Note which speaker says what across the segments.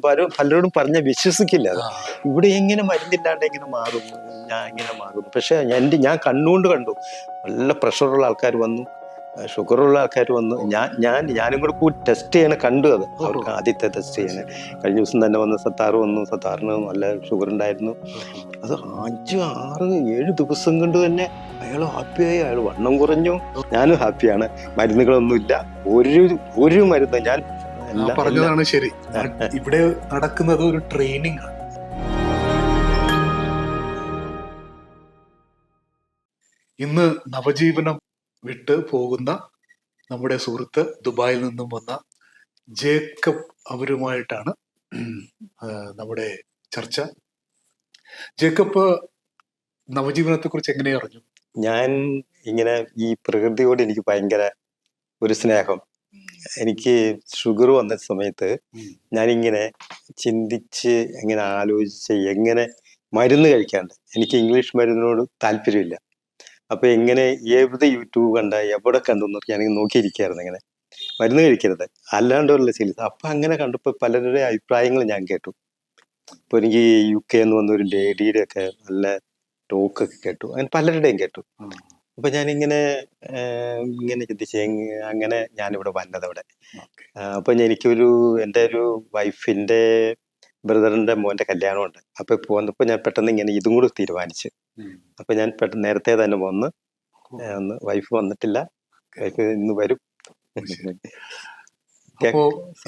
Speaker 1: പലരോടും പറഞ്ഞാൽ വിശ്വസിക്കില്ല അത്. ഇവിടെ എങ്ങനെ മരുന്നില്ലാണ്ട് എങ്ങനെ മാറും, ഞാൻ എങ്ങനെ മാറും? പക്ഷെ ഞാൻ കണ്ണുകൊണ്ട് കണ്ടു. നല്ല പ്രഷറുള്ള ആൾക്കാർ വന്നു, ഷുഗറുള്ള ആൾക്കാർ വന്നു. ഞാനും കൂടി ടെസ്റ്റ് ചെയ്യണ കണ്ടു. അത് അവർക്ക് ആദ്യത്തെ ടെസ്റ്റ് ചെയ്യണേ. കഴിഞ്ഞ ദിവസം തന്നെ വന്ന് സത്താറ് വന്നു. സത്താറിന് നല്ല ഷുഗർ ഉണ്ടായിരുന്നു. അത് 5, 6, 7 ദിവസം കൊണ്ട് തന്നെ അയാൾ ഹാപ്പിയായി. അയാൾ വണ്ണം കുറഞ്ഞു. ഞാനും ഹാപ്പിയാണ്. മരുന്നുകളൊന്നുമില്ല, ഒരു മരുന്ന് ഞാൻ
Speaker 2: പറഞ്ഞതാണ് ശരി. ഇവിടെ നടക്കുന്നത് ഒരു ട്രെയിനിങ് ആണ്. ഇന്ന് നവജീവനം വിട്ട് പോകുന്ന നമ്മുടെ സുഹൃത്ത് ദുബായിൽ നിന്നും വന്ന ജേക്കബ് അവരുമായിട്ടാണ് നമ്മുടെ ചർച്ച. ജേക്കബ് നവജീവനത്തെ കുറിച്ച് എങ്ങനെ അറിഞ്ഞു?
Speaker 1: ഞാൻ ഇങ്ങനെ ഈ പ്രകൃതിയോട് എനിക്ക് ഭയങ്കര ഒരു സ്നേഹം. എനിക്ക് ഷുഗർ വന്ന സമയത്ത് ഞാനിങ്ങനെ ചിന്തിച്ച് എങ്ങനെ ആലോചിച്ച് എങ്ങനെ മരുന്ന് കഴിക്കാണ്ട്, എനിക്ക് ഇംഗ്ലീഷ് മരുന്നിനോട് താല്പര്യമില്ല. അപ്പൊ എങ്ങനെ ഏത് യൂട്യൂബ് കണ്ട എവിടെ കണ്ടു ഞാനിങ്ങനെ നോക്കിയിരിക്കുകയായിരുന്നു. ഇങ്ങനെ മരുന്ന് കഴിക്കരുത്, അല്ലാണ്ടുള്ള ചികിത്സ. അപ്പൊ അങ്ങനെ കണ്ടപ്പോൾ പലരുടെ അഭിപ്രായങ്ങൾ ഞാൻ കേട്ടു. ഇപ്പൊ എനിക്ക് UK എന്ന് വന്ന ഒരു ലേഡിയുടെ ഒക്കെ നല്ല ടോക്കൊക്കെ കേട്ടു, അങ്ങനെ പലരുടെയും കേട്ടു. അപ്പൊ ഞാനിങ്ങനെ ഇങ്ങനെ ചിന്തിച്ച് അങ്ങനെ ഞാനിവിടെ വന്നത് അവിടെ. അപ്പൊ എനിക്കൊരു എൻ്റെ ഒരു വൈഫിന്റെ ബ്രദറിന്റെ മോന്റെ കല്യാണമുണ്ട്. അപ്പൊ പോന്നപ്പോ ഞാൻ പെട്ടെന്ന് ഇങ്ങനെ ഇതും കൂടി തീരുമാനിച്ചു. അപ്പൊ ഞാൻ പെട്ടെന്ന് നേരത്തെ തന്നെ വന്ന് വൈഫ് വന്നിട്ടില്ല, വൈഫ് ഇന്ന് വരും.
Speaker 2: അപ്പോ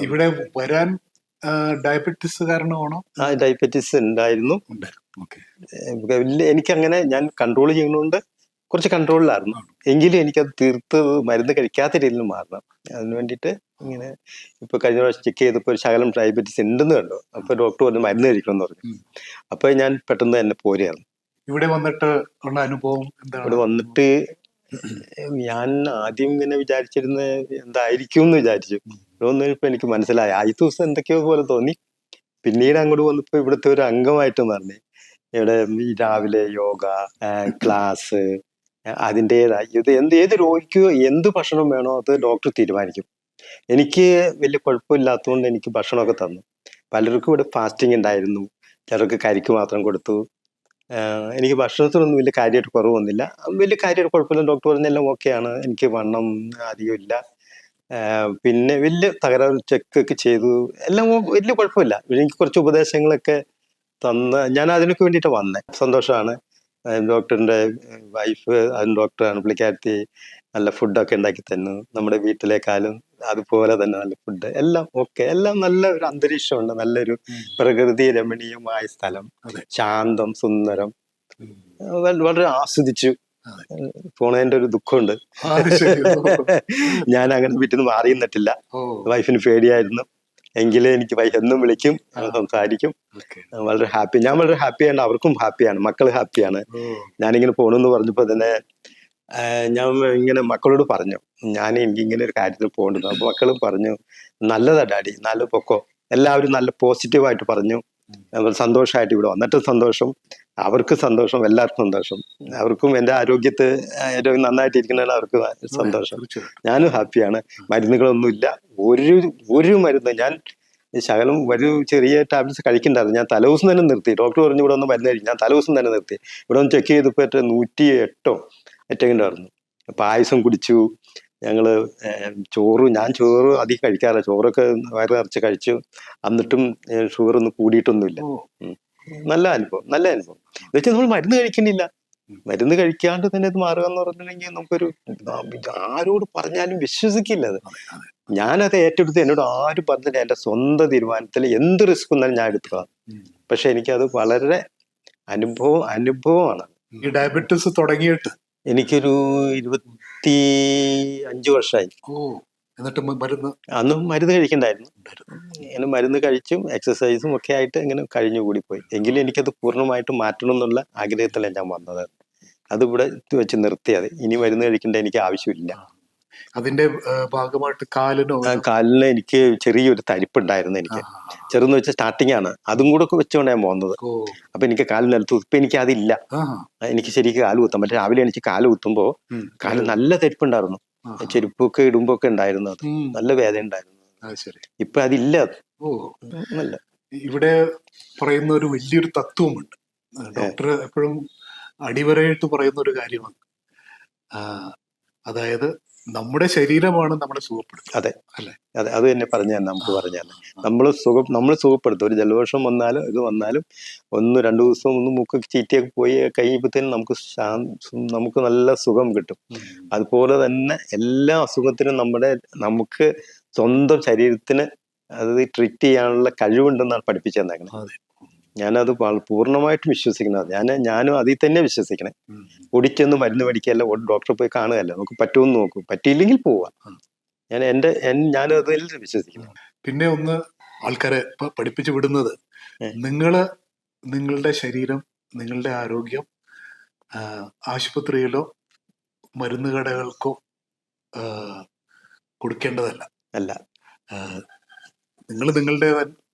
Speaker 2: ഇവിടെ വരാൻ ഡയബറ്റീസ് കാരണമാണോ?
Speaker 1: ആ, ഡയബറ്റീസ് ഉണ്ടായിരുന്നു. എനിക്കങ്ങനെ ഞാൻ കൺട്രോൾ ചെയ്യുന്നതുകൊണ്ട് കുറച്ച് കൺട്രോളിലായിരുന്നു. എങ്കിലും എനിക്കത് തീർത്ത് മരുന്ന് കഴിക്കാത്ത രീതിയിൽ മാറണം. അതിന് വേണ്ടിയിട്ട് ഇങ്ങനെ ഇപ്പൊ കഴിഞ്ഞ പ്രാവശ്യം ചെക്ക് ചെയ്തപ്പോൾ ഒരു ശകലം ഡയബറ്റീസ് ഉണ്ടെന്ന് കണ്ടു. അപ്പൊ ഡോക്ടർ പറഞ്ഞു മരുന്ന് കഴിക്കണമെന്ന് പറഞ്ഞു. അപ്പൊ ഞാൻ പെട്ടെന്ന് തന്നെ പോരുകയായിരുന്നു.
Speaker 2: ഇവിടെ വന്നിട്ട് ഉള്ള അനുഭവം എന്താണ്?
Speaker 1: ഇവിടെ വന്നിട്ട് ഞാൻ ആദ്യം ഇങ്ങനെ വിചാരിച്ചിരുന്ന എന്തായിരിക്കും എന്ന് വിചാരിച്ചു. ഇവിടെ വന്നപ്പോ എനിക്ക് മനസ്സിലായി. ആദ്യ ദിവസം എന്തൊക്കെയോ പോലെ തോന്നി. പിന്നീട് അങ്ങോട്ട് വന്നപ്പോ ഇവിടുത്തെ ഒരു അംഗമായിട്ട് മാറി. ഇവിടെ രാവിലെ യോഗ ക്ലാസ്, അതിൻ്റെതായി ഏത് രോഗിക്കോ എന്ത് ഭക്ഷണം വേണോ അത് ഡോക്ടർ തീരുമാനിക്കും. എനിക്ക് വലിയ കുഴപ്പമില്ലാത്തതുകൊണ്ട് എനിക്ക് ഭക്ഷണമൊക്കെ തന്നു. പലർക്കും ഇവിടെ ഫാസ്റ്റിംഗ് ഉണ്ടായിരുന്നു, ചിലർക്ക് കരിക്ക് മാത്രം കൊടുത്തു. എനിക്ക് ഭക്ഷണത്തിനൊന്നും വലിയ കാര്യമായിട്ട് കുറവൊന്നുമില്ല, വലിയ കാര്യമായിട്ട് കുഴപ്പമില്ല. ഡോക്ടർ പറഞ്ഞെല്ലാം ഓക്കെയാണ്. എനിക്ക് വണ്ണം അധികം ഇല്ല, പിന്നെ വലിയ തകരാറ് ചെക്കൊക്കെ ചെയ്തു, എല്ലാം വലിയ കുഴപ്പമില്ല. എനിക്ക് കുറച്ച് ഉപദേശങ്ങളൊക്കെ തന്ന ഞാൻ അതിനൊക്കെ വേണ്ടിയിട്ട് വന്നേ. സന്തോഷമാണ്. ഡോക്ടറിന്റെ വൈഫ് അതും ഡോക്ടറാണ്. പുള്ളിക്കാരത്തി നല്ല ഫുഡൊക്കെ ഉണ്ടാക്കി തന്നു, നമ്മുടെ വീട്ടിലേക്കാളും അതുപോലെ തന്നെ നല്ല ഫുഡ്, എല്ലാം ഓക്കെ. എല്ലാം നല്ല ഒരു അന്തരീക്ഷമുണ്ട്, നല്ലൊരു പ്രകൃതി രമണീയമായ സ്ഥലം, ശാന്തം, സുന്ദരം. വളരെ ആസ്വദിച്ചു. പോണതിന്റെ ഒരു ദുഃഖമുണ്ട്. ഞാൻ അങ്ങനെ വീട്ടിൽ നിന്ന് മാറി നിന്നിട്ടില്ല. വൈഫിന് പേടിയായിരുന്നു. എങ്കിലും എനിക്ക് വൈഫ് എന്നും വിളിക്കും, സംസാരിക്കും. വളരെ ഹാപ്പി. ഞാൻ വളരെ ഹാപ്പിയാണ്, അവർക്കും ഹാപ്പിയാണ്, മക്കൾ ഹാപ്പിയാണ്. ഞാനിങ്ങനെ പോണെന്ന് പറഞ്ഞപ്പോ തന്നെ ഞാൻ ഇങ്ങനെ മക്കളോട് പറഞ്ഞു, എനിക്ക് ഇങ്ങനെ ഒരു കാര്യത്തിൽ പോകേണ്ടത്. അപ്പൊ മക്കളും പറഞ്ഞു നല്ലതാ ഡാഡി, നല്ല പൊക്കോ. എല്ലാവരും നല്ല പോസിറ്റീവായിട്ട് പറഞ്ഞു. സന്തോഷമായിട്ട് ഇവിടെ വന്നിട്ട് സന്തോഷം, അവർക്ക് സന്തോഷം, എല്ലാവർക്കും സന്തോഷം. അവർക്കും എൻ്റെ ആരോഗ്യത്തെ നന്നായിട്ട് ഇരിക്കുന്നതാണ് അവർക്ക് സന്തോഷം. ഞാനും ഹാപ്പിയാണ്. മരുന്നുകളൊന്നുമില്ല, ഒരു മരുന്ന് ഞാൻ ശകലം ഒരു ചെറിയ ടാബ്ലറ്റ്സ് കഴിക്കണ്ടായിരുന്നു. ഞാൻ തലേദിവസം തന്നെ നിർത്തി. ഡോക്ടർ പറഞ്ഞു ഇവിടെ ഒന്ന് മരുന്ന് കഴിക്കും. ഞാൻ തലേദിവസം തന്നെ നിർത്തി. ഇവിടെ ഒന്ന് ചെക്ക് ചെയ്തപ്പോൾ 108 ഉണ്ടായിരുന്നു. പായസം കുടിച്ചു ഞങ്ങള്. ഞാൻ ചോറ് അധികം കഴിക്കാറില്ല, ചോറൊക്കെ വയറ് നിറച്ച് കഴിച്ചു. എന്നിട്ടും ഷുഗർ ഒന്നും കൂടിയിട്ടൊന്നുമില്ല. നല്ല അനുഭവം, നല്ല അനുഭവം. എന്ന് വെച്ചാൽ നമ്മൾ മരുന്ന് കഴിക്കുന്നില്ല, മരുന്ന് കഴിക്കാണ്ട് തന്നെ ഇത് മാറുക എന്ന് പറഞ്ഞിട്ടുണ്ടെങ്കിൽ നമുക്കൊരു ആരോട് പറഞ്ഞാലും വിശ്വസിക്കില്ല അത്. ഞാനത് ഏറ്റെടുത്ത് എന്നോട് ആരും പറഞ്ഞില്ല. എൻ്റെ സ്വന്തം തീരുമാനത്തിൽ എന്ത് റിസ്ക് വന്നാലും ഞാൻ എടുത്തതാണ്. പക്ഷെ എനിക്കത് വളരെ അനുഭവമാണ്.
Speaker 2: ഈ ഡയബറ്റീസ് തുടങ്ങിയിട്ട്
Speaker 1: എനിക്കൊരു 25 വർഷമായി.
Speaker 2: എന്നിട്ട്
Speaker 1: അന്നും മരുന്ന് കഴിക്കണ്ടായിരുന്നു. ഇങ്ങനെ മരുന്ന് കഴിച്ചും എക്സസൈസും ഒക്കെ ആയിട്ട് ഇങ്ങനെ കഴിഞ്ഞുകൂടി പോയി. എങ്കിലും എനിക്കത് പൂർണ്ണമായിട്ട് മാറ്റണം എന്നുള്ള ആഗ്രഹത്തിലാണ് ഞാൻ വന്നത്. അതിവിടെ വെച്ച് നിർത്തിയത്. ഇനി മരുന്ന് കഴിക്കേണ്ട എനിക്ക് ആവശ്യമില്ല.
Speaker 2: അതിന്റെ ഭാഗമായിട്ട്
Speaker 1: കാലിന് എനിക്ക് ചെറിയൊരു തരിപ്പുണ്ടായിരുന്നു. എനിക്ക് ചെറുന്ന് വെച്ചാൽ സ്റ്റാർട്ടിങ് ആണ്, അതും കൂടെ ഒക്കെ വെച്ചുകൊണ്ട് ഞാൻ പോകുന്നത്. അപ്പൊ എനിക്ക് കാലിന് നിലത്ത് ഇപ്പൊ എനിക്ക് അതില്ല. എനിക്ക് ശരിക്കും കാല് കുത്താൻ പറ്റും. രാവിലെ എനിക്ക് കാല് കുത്തുമ്പോ കാല് നല്ല തരിപ്പുണ്ടായിരുന്നു. ചെരുപ്പൊക്കെ ഇടുമ്പോ ഒക്കെ ഉണ്ടായിരുന്നു, അത് നല്ല വേദന ഉണ്ടായിരുന്നു. ഇപ്പൊ അതില്ല.
Speaker 2: ഇവിടെ പറയുന്ന ഒരു വലിയൊരു തത്വമുണ്ട്. ഡോക്ടർ എപ്പോഴും അടിവരയിട്ട് പറയുന്ന ഒരു കാര്യമാണ്. ആ, അതായത് നമ്മുടെ ശരീരമാണ് നമ്മളെ സുഖപ്പെടുത്തുന്നത്.
Speaker 1: അതെ
Speaker 2: അല്ലെ?
Speaker 1: അതെ, അത് തന്നെ പറഞ്ഞു തന്നെ നമുക്ക് പറഞ്ഞു തന്നെ. നമ്മൾ സുഖപ്പെടുത്തും. ഒരു ജലദോഷം വന്നാലും ഇത് വന്നാലും 1-2 ദിവസം ഒന്ന് മൂക്കൊക്കെ ചീറ്റിയൊക്കെ പോയി കഴിയുമ്പോഴത്തേനും നമുക്ക് നല്ല സുഖം കിട്ടും. അതുപോലെ തന്നെ എല്ലാ അസുഖത്തിനും നമുക്ക് സ്വന്തം ശരീരത്തിന് അത് ട്രീറ്റ് ചെയ്യാനുള്ള കഴിവുണ്ടെന്നാണ് പഠിപ്പിച്ചു തന്നേക്കുന്നത്. ഞാനത് പൂർണ്ണമായിട്ടും വിശ്വസിക്കുന്നത്. ഞാനും അതിൽ തന്നെ വിശ്വസിക്കണേ. ഒടിച്ചൊന്ന് മരുന്ന് മേടിക്കുകയല്ല, ഡോക്ടറെ പോയി കാണുകയല്ല, നമുക്ക് പറ്റുമെന്ന് നോക്കും, പറ്റിയില്ലെങ്കിൽ പോവാം. ഞാനും അതിൽ വിശ്വസിക്കുന്നു.
Speaker 2: പിന്നെ ഒന്ന് ആൾക്കാരെ പഠിപ്പിച്ചു വിടുന്നത്, നിങ്ങളുടെ ശരീരം, നിങ്ങളുടെ ആരോഗ്യം ആശുപത്രിയിലോ മരുന്ന് കടകൾക്കോ കൊടുക്കേണ്ടതല്ല.
Speaker 1: അല്ല,
Speaker 2: നിങ്ങൾ നിങ്ങളുടെ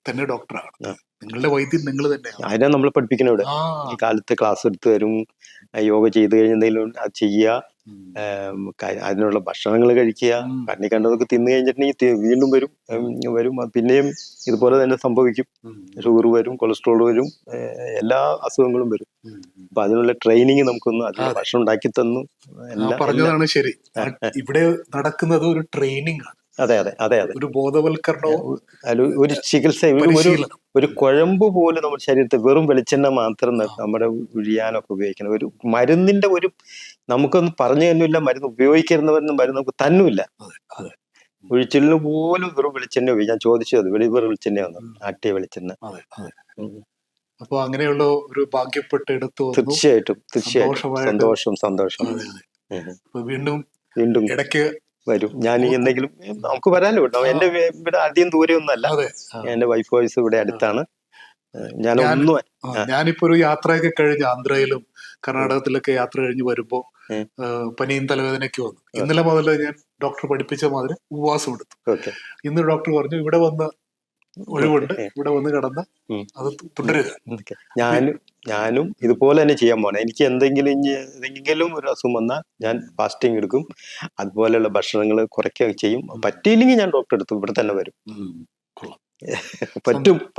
Speaker 2: തന്നെ ഡോക്ടറാണ്. നിങ്ങളുടെ വൈദ്യം നിങ്ങൾ തന്നെയാണ്.
Speaker 1: അതിനെ നമ്മൾ പഠിപ്പിക്കണം. ഇവിടെ ഈ കാലത്ത് ക്ലാസ് എടുത്ത് തരും. യോഗ ചെയ്ത് കഴിഞ്ഞ എന്തെങ്കിലും അത് ചെയ്യുക, അതിനുള്ള ഭക്ഷണങ്ങൾ കഴിക്കുക. കണ്ണി കണ്ടതൊക്കെ തിന്നു കഴിഞ്ഞിട്ടുണ്ടെങ്കിൽ വീണ്ടും വരും. പിന്നെയും ഇതുപോലെ തന്നെ സംഭവിക്കും. ഷുഗർ വരും, കൊളസ്ട്രോൾ വരും, എല്ലാ അസുഖങ്ങളും വരും. അപ്പൊ അതിനുള്ള ട്രെയിനിങ് നമുക്കൊന്നും, അതിനുള്ള ഭക്ഷണം ഉണ്ടാക്കി തന്നു.
Speaker 2: പറഞ്ഞതാണ് ശരി. ഇവിടെ നടക്കുന്നത് ഒരു ട്രെയിനിങ് ആണ്.
Speaker 1: അതെ അതെ അതെ അതെ,
Speaker 2: ഒരു ബോധവൽക്കരണവും
Speaker 1: ഒരു ചികിത്സ, ഒരു കുഴമ്പ് പോലും നമ്മുടെ ശരീരത്തിൽ വെറും വെളിച്ചെണ്ണ മാത്രം നമ്മുടെ ഉഴിയാനൊക്കെ ഉപയോഗിക്കണം. ഒരു മരുന്നിന്റെ നമുക്കൊന്നും പറഞ്ഞു തന്നില്ല. മരുന്ന് ഉപയോഗിക്കുന്നവരൊന്നും മരുന്ന് നമുക്ക് തന്നുമില്ല. ഒഴിച്ചിലിന് പോലും വെറും വെളിച്ചെണ്ണ ഉപയോഗിക്കും. ഞാൻ ചോദിച്ചത് വെറും വെളിച്ചെണ്ണ വന്നു, ആട്ടിയ വെളിച്ചെണ്ണ.
Speaker 2: അപ്പൊ അങ്ങനെയുള്ള ഒരു ഭാഗ്യപ്പെട്ട എടുത്തു.
Speaker 1: തീർച്ചയായിട്ടും സന്തോഷം. വീണ്ടും
Speaker 2: ഇടയ്ക്ക്
Speaker 1: വരും. ഞാൻ എന്തെങ്കിലും നമുക്ക് വരാനോ കേട്ടോ. എന്റെ ഇവിടെ അധികം ദൂരെയൊന്നും അല്ല. എന്റെ വൈഫ് വോയിസ് ഇവിടെ അടുത്താണ്.
Speaker 2: ഞാനിപ്പോ ഒരു യാത്രയൊക്കെ കഴിഞ്ഞ് ആന്ധ്രയിലും കർണാടകത്തിലൊക്കെ യാത്ര കഴിഞ്ഞ് വരുമ്പോ പനിയും തലവേദനയ്ക്ക് വന്നു. ഇന്നലെ മുതൽ ഞാൻ ഡോക്ടർ പഠിപ്പിച്ച മാതിരി ഉപവാസം എടുത്തു. ഇന്ന് ഡോക്ടർ പറഞ്ഞു ഇവിടെ വന്ന് ഒഴിവുണ്ട്, ഇവിടെ വന്ന് കിടന്ന് അത് തുടരുക.
Speaker 1: ഞാനും ഇതുപോലെ തന്നെ ചെയ്യാൻ പോണേ. എനിക്ക് എന്തെങ്കിലും ഒരു അസുഖം വന്നാൽ ഞാൻ ഫാസ്റ്റിംഗ് എടുക്കും. അതുപോലെയുള്ള ഭക്ഷണങ്ങൾ കുറയ്ക്കുകയും ചെയ്യും. പറ്റിയില്ലെങ്കിൽ ഞാൻ ഡോക്ടറെ അടുത്ത് ഇവിടെ തന്നെ വരും.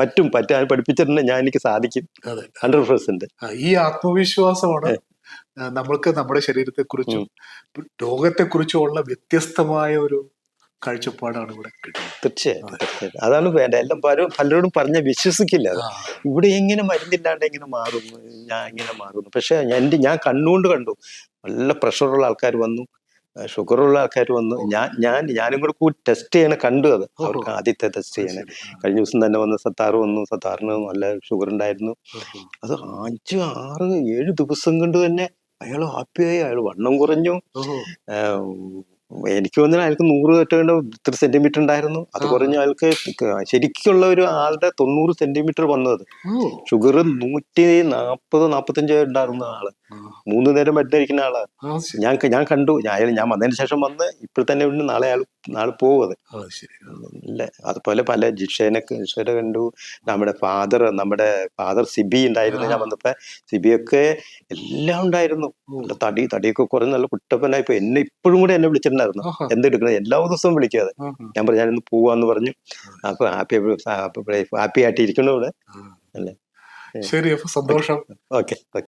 Speaker 1: പറ്റും പഠിപ്പിച്ചിട്ടുണ്ട്. എനിക്ക് സാധിക്കും 100%.
Speaker 2: ഈ ആത്മവിശ്വാസമാണ് നമ്മൾക്ക് നമ്മുടെ ശരീരത്തെക്കുറിച്ചും രോഗത്തെക്കുറിച്ചും ഉള്ള വ്യത്യസ്തമായ ഒരു കാഴ്ചപ്പാടാണ് ഇവിടെ കിട്ടുന്നത്.
Speaker 1: തീർച്ചയായും അതാണ് വേണ്ട. എല്ലാം പലരോടും പറഞ്ഞ വിശ്വസിക്കില്ല. ഇവിടെ എങ്ങനെ മരുന്നില്ലാണ്ട് എങ്ങനെ മാറും, ഞാൻ എങ്ങനെ മാറുന്നു. പക്ഷെ ഞാൻ കണ്ണുകൊണ്ട് കണ്ടു. നല്ല പ്രഷറുള്ള ആൾക്കാർ വന്നു, ഷുഗറുള്ള ആൾക്കാർ വന്നു. ഞാനും കൂടെ ടെസ്റ്റ് ചെയ്യണ കണ്ടു. അത് അവർക്ക് ആദ്യത്തെ ടെസ്റ്റ് ചെയ്യണേ. കഴിഞ്ഞ ദിവസം തന്നെ വന്ന് സത്താറിന് നല്ല ഷുഗർ ഉണ്ടായിരുന്നു. അത് 5, 6, 7 ദിവസം കൊണ്ട് തന്നെ അയാൾ ഹാപ്പിയായി. അയാൾ വണ്ണം കുറഞ്ഞു. എനിക്ക് തോന്നുന്നു അയാൾക്ക് 100 സെന്റിമീറ്റർ ഉണ്ടായിരുന്നു. അത് കുറഞ്ഞ അയാൾക്ക് ശരിക്കുള്ള ഒരു ആളുടെ 90 സെന്റിമീറ്റർ വന്നത്. ഷുഗർ 140-145 ഉണ്ടായിരുന്ന ആള്. 3 നേരം മരുന്ന് കഴിക്കുന്ന ആളാ. ഞാൻ കണ്ടു. ഞാൻ വന്നതിന് ശേഷം വന്ന് ഇപ്പോൾ തന്നെ ഉണ്ട്. നാളെ പോകും. അത് അല്ലേ. അതുപോലെ പല ജിഷേനെ കണ്ടു. നമ്മുടെ ഫാദർ സിബി ഉണ്ടായിരുന്നു. ഞാൻ വന്നപ്പോ സിബിയൊക്കെ എല്ലാം ഉണ്ടായിരുന്നു. തടിയൊക്കെ കുറഞ്ഞ് നല്ല കുട്ടപ്പനായി. ഇപ്പൊ ഇപ്പോഴും കൂടെ എന്നെ വിളിച്ചിട്ടുണ്ടായിരുന്നു. എന്തെടുക്കണം, എല്ലാ ദിവസവും വിളിക്കാതെ. ഞാൻ പറഞ്ഞു ഞാനിന്ന് പോവാന്ന് പറഞ്ഞു. അപ്പൊ ഹാപ്പി ആയിട്ട് ഇരിക്കണോ ഇവിടെ അല്ലേ.
Speaker 2: ശരി, അപ്പൊ സന്തോഷം.
Speaker 1: ഓക്കെ.